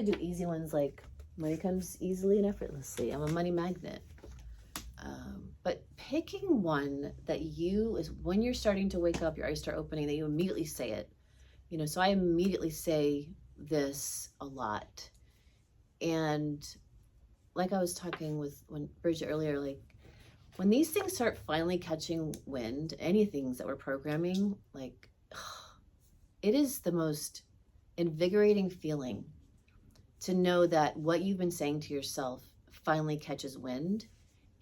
I do easy ones like money comes easily and effortlessly. I'm a money magnet. But picking one that you is when you're starting to wake up, your eyes start opening, that you immediately say it. So I immediately say this a lot. And like I was talking with Bridget earlier, like when these things start finally catching wind, any things that we're programming, like it is the most invigorating feeling to know that what you've been saying to yourself finally catches wind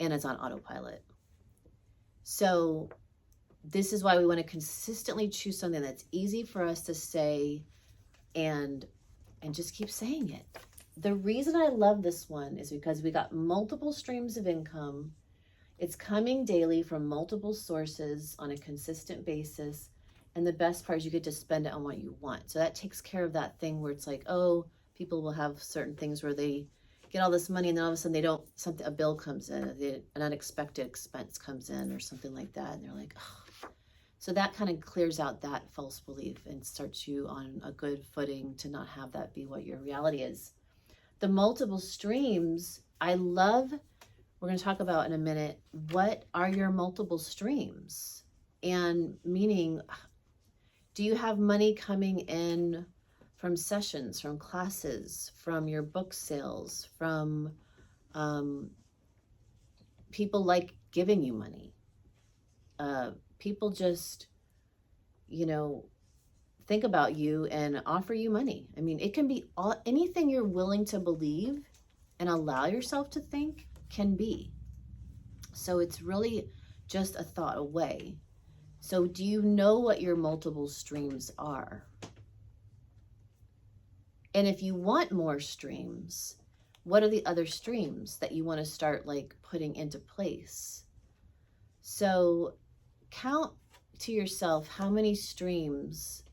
and it's on autopilot. So this is why we want to consistently choose something that's easy for us to say and just keep saying it. The reason I love this one is because we got multiple streams of income. It's coming daily from multiple sources on a consistent basis. And the best part is you get to spend it on what you want. So that takes care of that thing where it's like, oh, people will have certain things where they get all this money and then all of a sudden they don't, a bill comes in, an unexpected expense comes in or something like that. And they're like, oh. So that kind of clears out that false belief and starts you on a good footing to not have that be what your reality is. The multiple streams, I love, we're going to talk about in a minute, what are your multiple streams? And meaning, do you have money coming in from sessions, from classes, from your book sales, from people like giving you money? People just, think about you and offer you money. I mean, it can be anything you're willing to believe and allow yourself to think can be. So it's really just a thought away. So do you know what your multiple streams are? And if you want more streams, what are the other streams that you want to start like putting into place? So count to yourself how many streams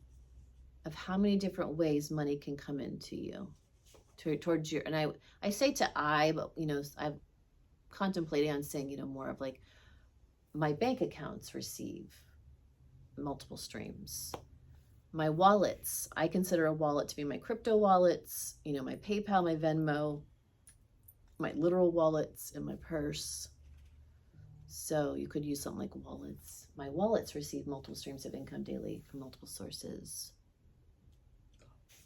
of how many different ways money can come into you towards your, and I say but I'm contemplating on saying, more of like my bank accounts receive multiple streams. My wallets, I consider a wallet to be my crypto wallets, my PayPal, my Venmo, my literal wallets in my purse. So you could use something like wallets. My wallets receive multiple streams of income daily from multiple sources.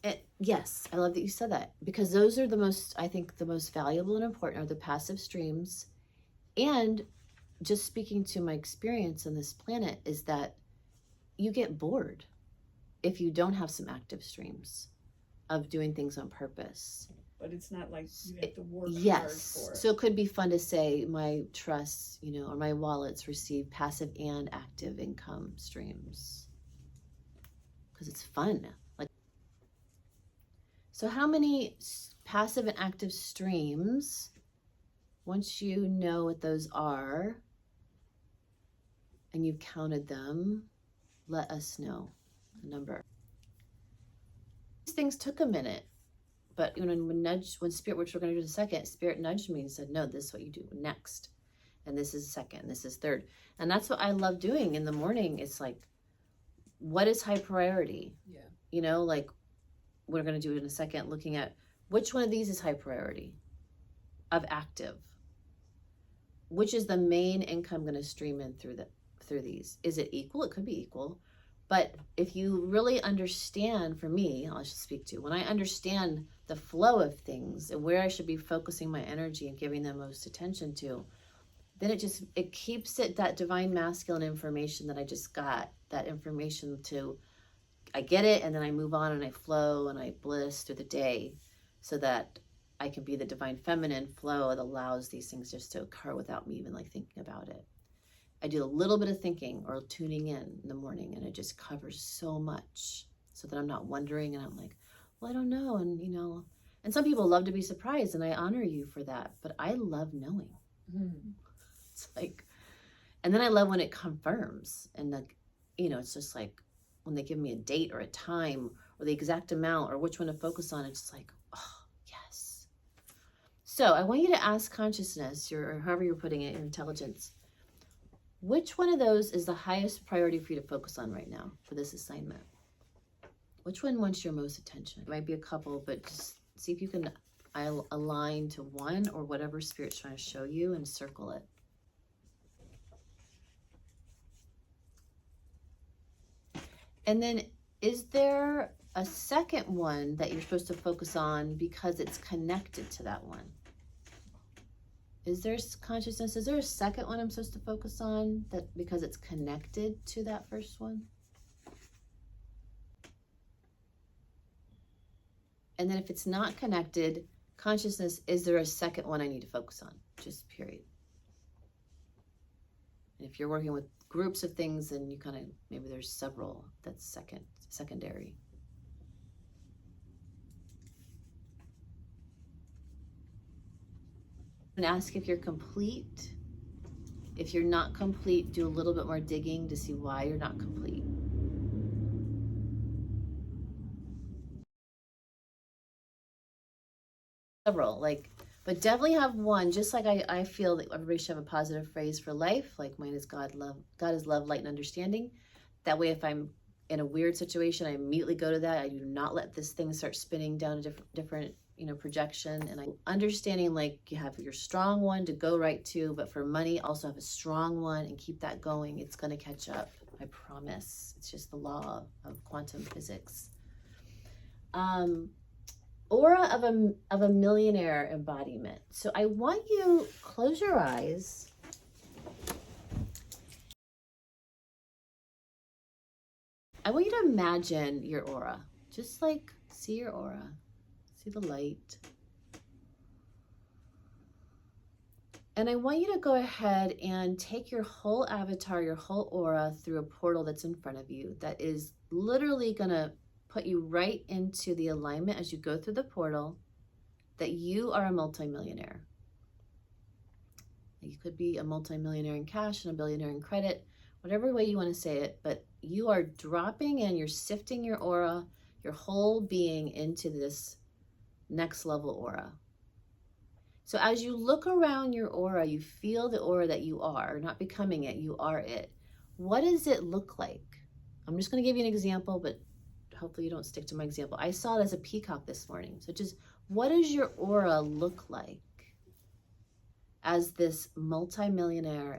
And yes, I love that you said that, because those are I think the most valuable and important are the passive streams. And just speaking to my experience on this planet is that you get bored if you don't have some active streams of doing things on purpose. But it's not like you have to work hard for it. So it could be fun to say my trusts, or my wallets receive passive and active income streams. Because it's fun. So how many passive and active streams, once you know what those are and you've counted them, let us know the number. These things took a minute, but when Spirit, which we're going to do in a second, Spirit nudged me and said, no, this is what you do next. And this is second, this is third. And that's what I love doing in the morning. It's like, what is high priority? Yeah. Like we're going to do it in a second, looking at which one of these is high priority of active. Which is the main income going to stream in through these? Is it equal? It could be equal. But if you really understand, for me, I'll just speak to, when I understand the flow of things and where I should be focusing my energy and giving them most attention to, then it keeps it, that divine masculine information that I just got, that information I get it, and then I move on and I flow and I bliss through the day so that I can be the divine feminine flow that allows these things just to occur without me even like thinking about it. I do a little bit of thinking or tuning in the morning, and it just covers so much so that I'm not wondering and I'm like, well, I don't know. And, and some people love to be surprised, and I honor you for that, but I love knowing. It's like, and then I love when it confirms and it's just like when they give me a date or a time or the exact amount or which one to focus on, it's just like, oh, yes. So I want you to ask consciousness, or however you're putting it, your intelligence, which one of those is the highest priority for you to focus on right now for this assignment? Which one wants your most attention? It might be a couple, but just See if you can align to one or whatever Spirit's trying to show you and circle it. And then is there a second one that you're supposed to focus on because it's connected to that one? Is there consciousness? Is there a second one I'm supposed to focus on that because it's connected to that first one? And then if it's not connected, consciousness, is there a second one I need to focus on? Just period. And if you're working with groups of things, then you kind of, maybe there's several that's secondary. And ask if you're complete. If you're not complete, do a little bit more digging to see why you're not complete. Several, but definitely have one. Just like I feel that everybody should have a positive phrase for life, like mine is God is love, light, and understanding. That way, if I'm in a weird situation, I immediately go to that. I do not let this thing start spinning down a different projection. And I understanding, like, you have your strong one to go right to, but for money, also have a strong one and keep that going. It's going to catch up. I promise. It's just the law of quantum physics. Aura of a millionaire embodiment. So I want you, close your eyes. I want you to imagine your aura. Just like see your aura. See the light. And I want you to go ahead and take your whole avatar, your whole aura through a portal that's in front of you that is literally going to put you right into the alignment as you go through the portal that you are a multimillionaire. You could be a multimillionaire in cash and a billionaire in credit, whatever way you want to say it, but you are dropping in, you're sifting your aura, your whole being into this next level aura. So as you look around your aura, you feel the aura that you are, not becoming it, you are it. What does it look like? I'm just going to give you an example, but hopefully you don't stick to my example. I saw it as a peacock this morning. So just, what does your aura look like as this millionaire?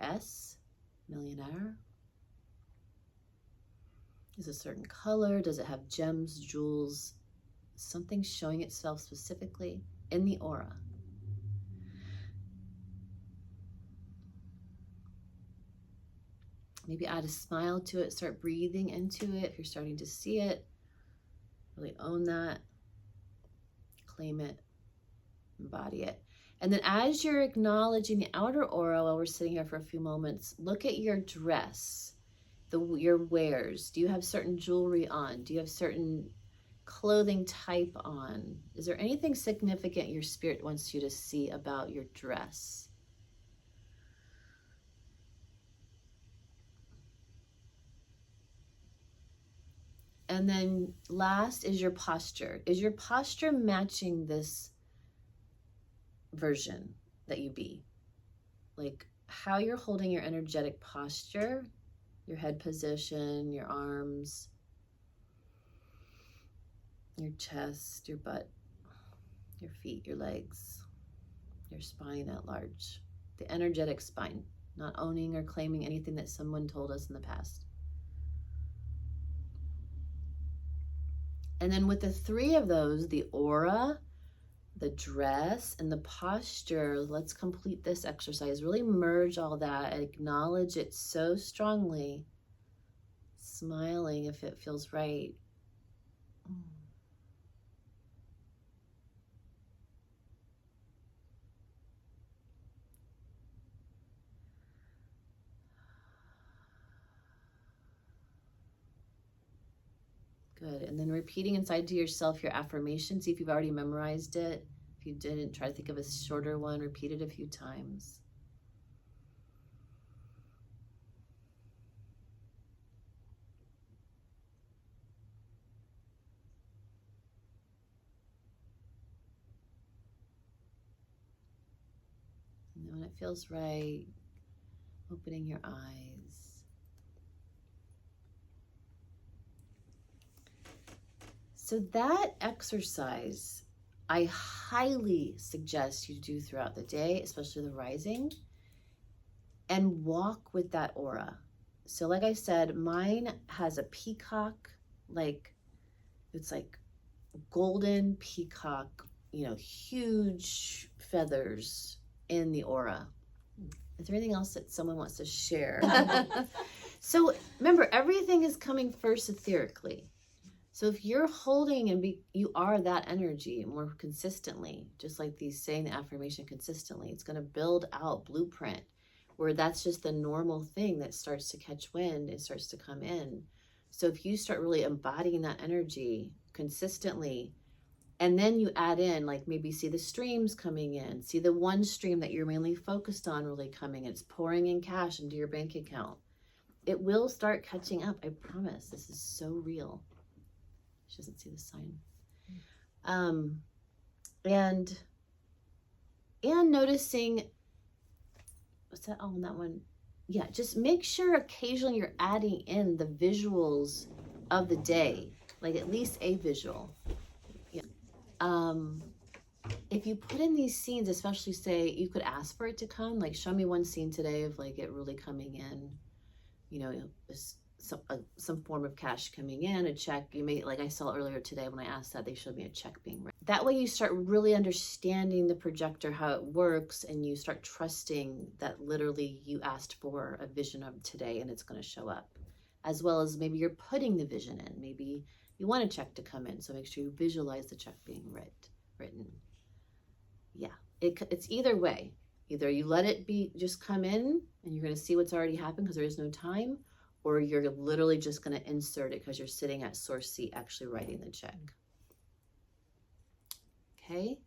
Is it a certain color? Does it have gems, jewels, something showing itself specifically in the aura? Maybe add a smile to it, start breathing into it. If you're starting to see it, really own that, claim it, embody it. And then as you're acknowledging the outer aura while we're sitting here for a few moments, look at your dress, your wears. Do you have certain jewelry on? Do you have certain clothing type on? Is there anything significant your spirit wants you to see about your dress? And then last is your posture. Is your posture matching this version that you be? Like how you're holding your energetic posture, your head position, your arms, your chest, your butt, your feet, your legs, your spine at large. The energetic spine, not owning or claiming anything that someone told us in the past. And then with the three of those, the aura, the dress, and the posture, let's complete this exercise. Really merge all that, acknowledge it so strongly, smiling if it feels right. Good. And then repeating inside to yourself your affirmation. See if you've already memorized it. If you didn't, try to think of a shorter one. Repeat it a few times. And then when it feels right, opening your eyes. So that exercise, I highly suggest you do throughout the day, especially the rising, and walk with that aura. So like I said, mine has a peacock, like it's like golden peacock, you know, huge feathers in the aura. Is there anything else that someone wants to share? So remember, everything is coming first etherically. So if you're holding and you are that energy more consistently, just like these saying the affirmation consistently, it's going to build out blueprint where that's just the normal thing that starts to catch wind and starts to come in. So if you start really embodying that energy consistently, and then you add in, like maybe see the streams coming in, see the one stream that you're mainly focused on really coming, it's pouring in cash into your bank account. It will start catching up. I promise. This is so real. She doesn't see the sign. And noticing, what's that? Oh, that one. Yeah, just make sure occasionally you're adding in the visuals of the day, like at least a visual. Yeah. If you put in these scenes, especially say you could ask for it to come, like show me one scene today of like it really coming in, you know, some form of cash coming in, a check. You may, like I saw earlier today when I asked that, they showed me a check being written. That way you start really understanding the projector, how it works, and you start trusting that literally you asked for a vision of today and it's going to show up. As well as maybe you're putting the vision in. Maybe you want a check to come in, so make sure you visualize the check being written. Yeah, it's either way. Either you let it be, just come in and you're going to see what's already happened because there is no time, or you're literally just going to insert it because you're sitting at source seat actually writing the check. Okay.